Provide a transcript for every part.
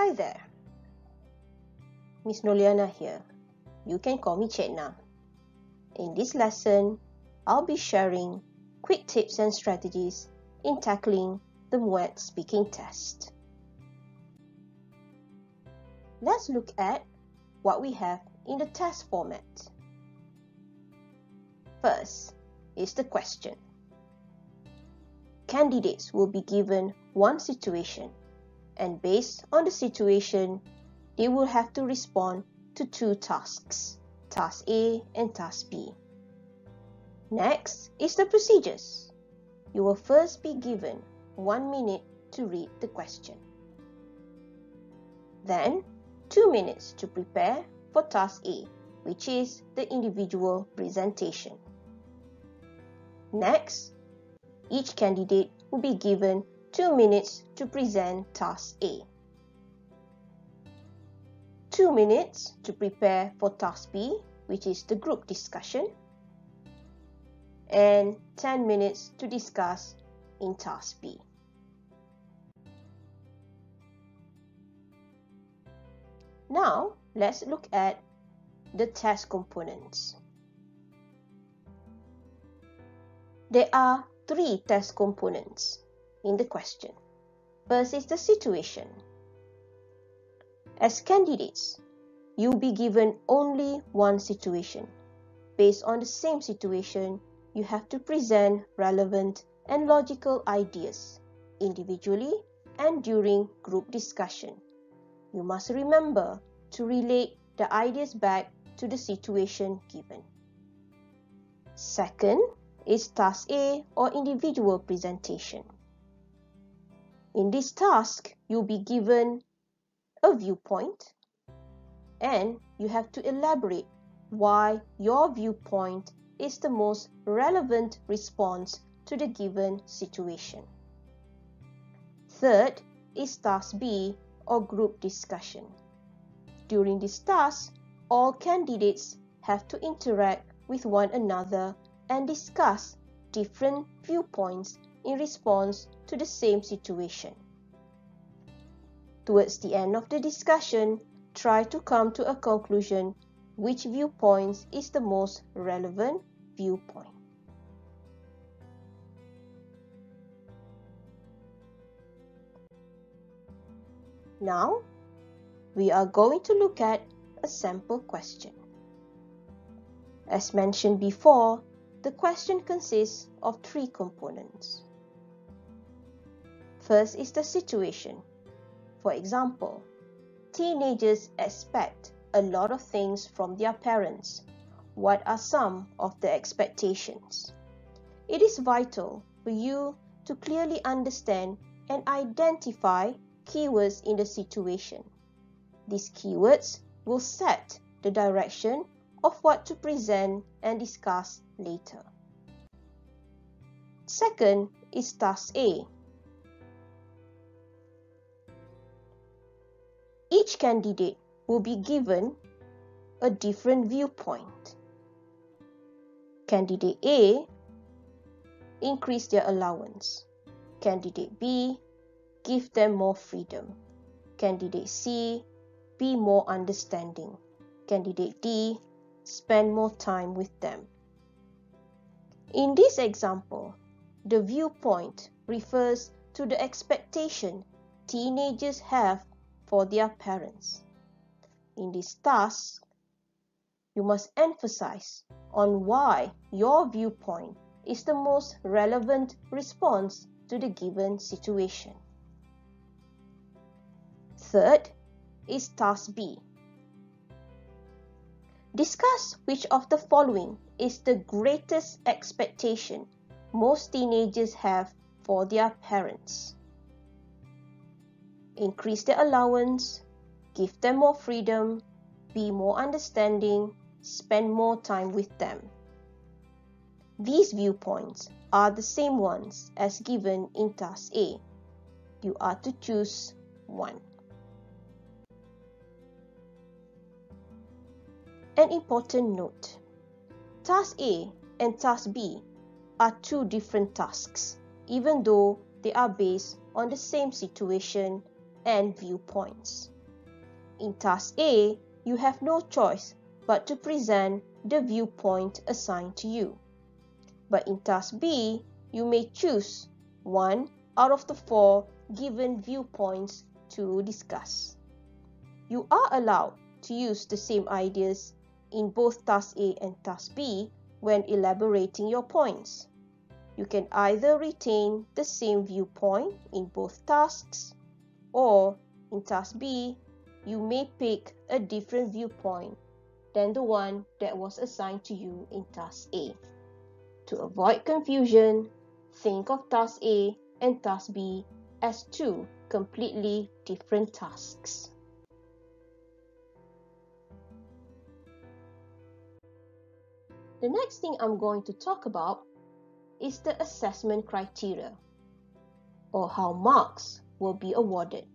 Hi there, Miss Noliana here. You can call me Chetna. In this lesson, I'll be sharing quick tips and strategies in tackling the MUET speaking test. Let's look at what we have in the test format. First is the question. Candidates will be given one situation, and based on the situation, they will have to respond to two tasks, Task A and Task B. Next is the procedures. You will first be given 1 minute to read the question. Then, 2 minutes to prepare for Task A, which is the individual presentation. Next, each candidate will be given 2 minutes to present Task A. 2 minutes to prepare for Task B, which is the group discussion, and 10 minutes to discuss in Task B. Now, let's look at the test components. There are 3 test components in the question. First is the situation. As candidates, you will be given only one situation. Based on the same situation, you have to present relevant and logical ideas, individually and during group discussion. You must remember to relate the ideas back to the situation given. Second is Task A or individual presentation. In this task, you'll be given a viewpoint and you have to elaborate why your viewpoint is the most relevant response to the given situation. Third is Task B or group discussion. During this task, all candidates have to interact with one another and discuss different viewpoints in response to the same situation. Towards the end of the discussion, try to come to a conclusion which viewpoint is the most relevant viewpoint. Now, we are going to look at a sample question. As mentioned before, the question consists of 3 components. First is the situation. For example, teenagers expect a lot of things from their parents. What are some of the expectations? It is vital for you to clearly understand and identify keywords in the situation. These keywords will set the direction of what to present and discuss later. Second is Task A. Each candidate will be given a different viewpoint. Candidate A, increase their allowance. Candidate B, give them more freedom. Candidate C, be more understanding. Candidate D, spend more time with them. In this example, the viewpoint refers to the expectation teenagers have for their parents. In this task, you must emphasize on why your viewpoint is the most relevant response to the given situation. Third is Task B. Discuss which of the following is the greatest expectation most teenagers have for their parents. Increase their allowance, give them more freedom, be more understanding, spend more time with them. These viewpoints are the same ones as given in Task A. You are to choose one. An important note: Task A and Task B are 2 different tasks, even though they are based on the same situation and viewpoints. In task A, you have no choice but to present the viewpoint assigned to you. But in task B, you may choose one out of the 4 given viewpoints to discuss. You are allowed to use the same ideas in both task A and task B when elaborating your points. You can either retain the same viewpoint in both tasks, or in task B, you may pick a different viewpoint than the one that was assigned to you in task A. To avoid confusion, think of task A and task B as 2 completely different tasks. The next thing I'm going to talk about is the assessment criteria, or how marks will be awarded.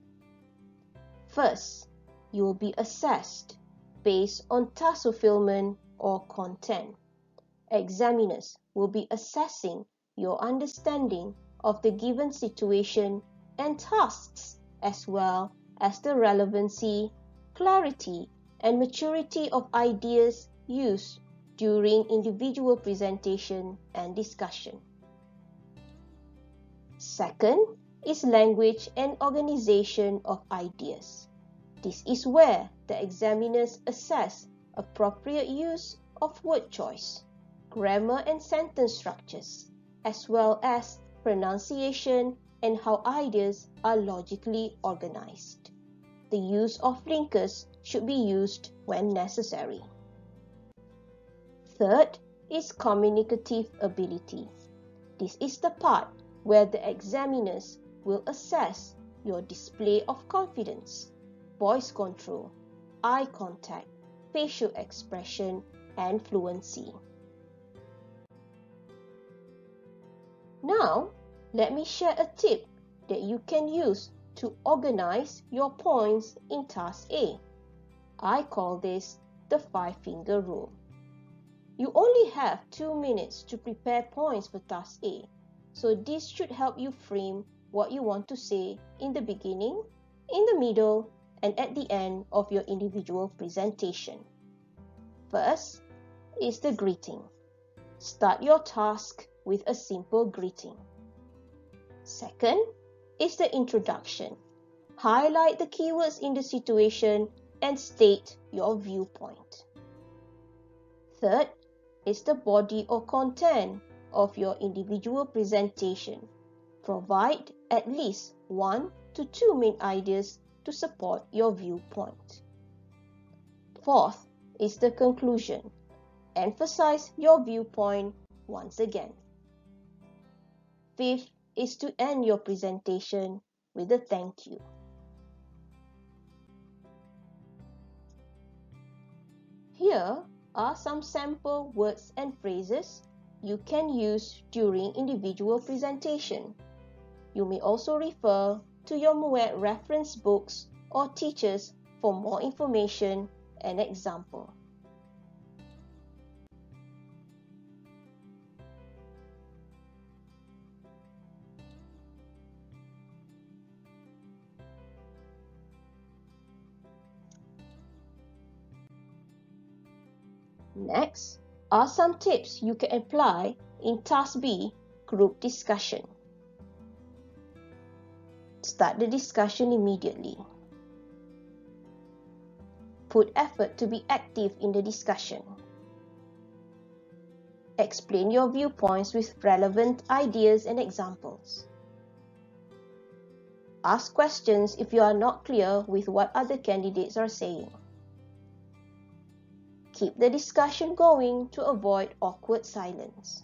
First, you will be assessed based on task fulfillment or content. Examiners will be assessing your understanding of the given situation and tasks, as well as the relevancy, clarity, and maturity of ideas used during individual presentation and discussion. Second is language and organization of ideas. This is where the examiners assess appropriate use of word choice, grammar and sentence structures, as well as pronunciation and how ideas are logically organized. The use of linkers should be used when necessary. Third is communicative ability. This is the part where the examiners will assess your display of confidence, voice control, eye contact, facial expression, and fluency. Now, let me share a tip that you can use to organize your points in task A. I call this the 5-finger rule. You only have 2 minutes to prepare points for task A, so this should help you frame what you want to say in the beginning, in the middle, and at the end of your individual presentation. First is the greeting. Start your task with a simple greeting. Second is the introduction. Highlight the keywords in the situation and state your viewpoint. Third is the body or content of your individual presentation. Provide at least 1 to 2 main ideas to support your viewpoint. Fourth is the conclusion. Emphasize your viewpoint once again. Fifth is to end your presentation with a thank you. Here are some sample words and phrases you can use during individual presentation. You may also refer to your MUET reference books or teachers for more information and example. Next are some tips you can apply in Task B, group discussion. Start the discussion immediately. Put effort to be active in the discussion. Explain your viewpoints with relevant ideas and examples. Ask questions if you are not clear with what other candidates are saying. Keep the discussion going to avoid awkward silence.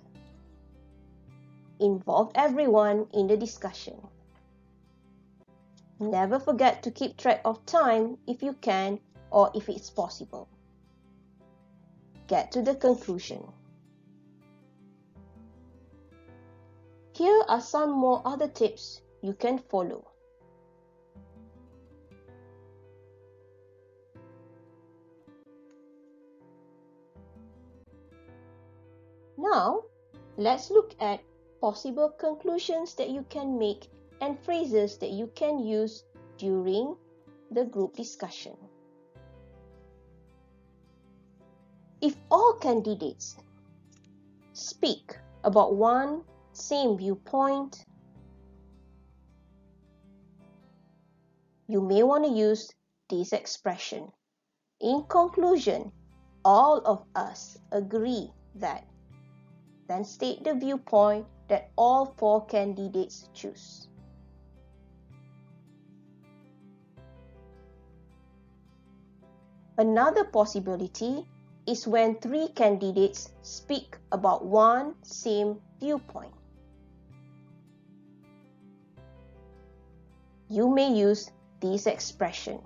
Involve everyone in the discussion. Never forget to keep track of time if you can or if it's possible. Get to the conclusion. Here are some more other tips you can follow. Now, let's look at possible conclusions that you can make and phrases that you can use during the group discussion. If all candidates speak about one same viewpoint, you may want to use this expression. In conclusion, all of us agree that. Then state the viewpoint that all 4 candidates choose. Another possibility is when 3 candidates speak about one same viewpoint. You may use this expression.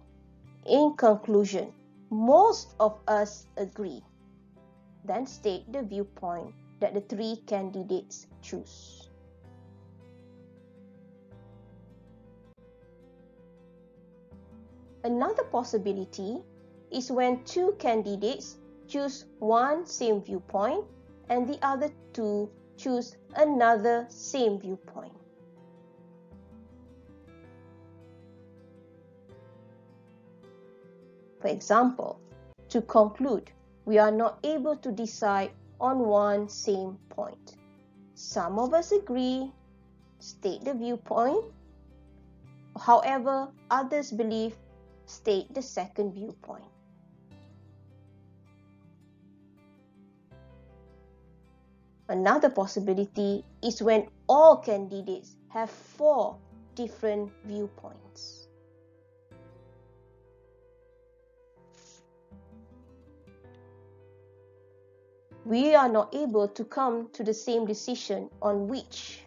In conclusion, most of us agree. Then state the viewpoint that the 3 candidates choose. Another possibility is when 2 candidates choose one same viewpoint and the other 2 choose another same viewpoint. For example, to conclude, we are not able to decide on one same point. Some of us agree, state the viewpoint. However, others believe, state the second viewpoint. Another possibility is when all candidates have 4 different viewpoints. We are not able to come to the same decision on which.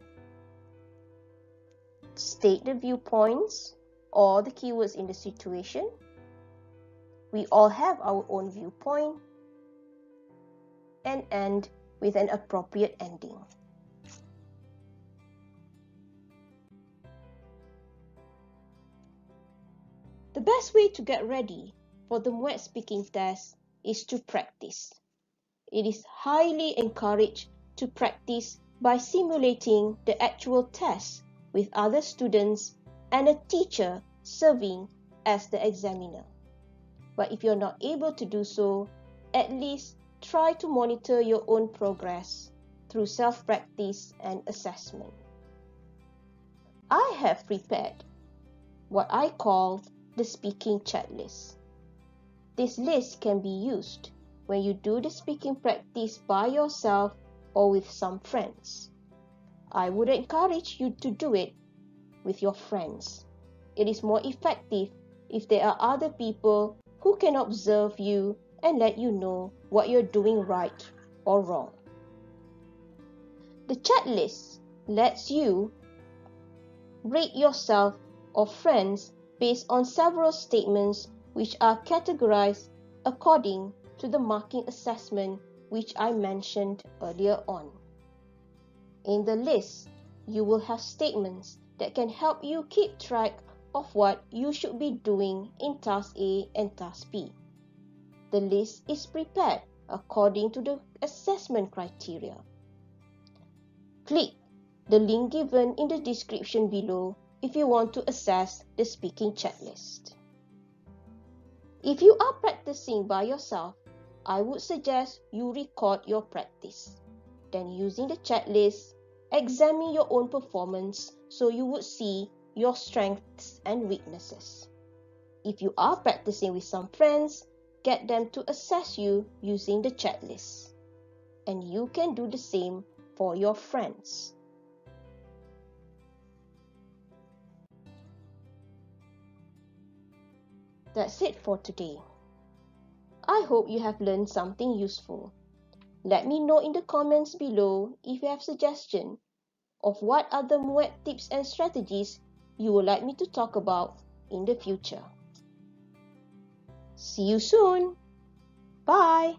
State the viewpoints or the keywords in the situation. We all have our own viewpoint, and end with an appropriate ending. The best way to get ready for the MUET speaking test is to practice. It is highly encouraged to practice by simulating the actual test with other students and a teacher serving as the examiner. But if you're not able to do so, at least try to monitor your own progress through self-practice and assessment. I have prepared what I call the speaking checklist. This list can be used when you do the speaking practice by yourself or with some friends. I would encourage you to do it with your friends. It is more effective if there are other people who can observe you and let you know what you're doing right or wrong. The checklist lets you rate yourself or friends based on several statements which are categorized according to the marking assessment which I mentioned earlier on. In the list, you will have statements that can help you keep track of what you should be doing in Task A and Task B. The list is prepared according to the assessment criteria. Click the link given in the description below if you want to assess the speaking checklist. If you are practicing by yourself, I would suggest you record your practice. Then using the checklist, examine your own performance so you would see your strengths and weaknesses. If you are practicing with some friends, get them to assess you using the checklist. And you can do the same for your friends. That's it for today. I hope you have learned something useful. Let me know in the comments below if you have suggestions of what other MUET tips and strategies you would like me to talk about in the future. See you soon. Bye.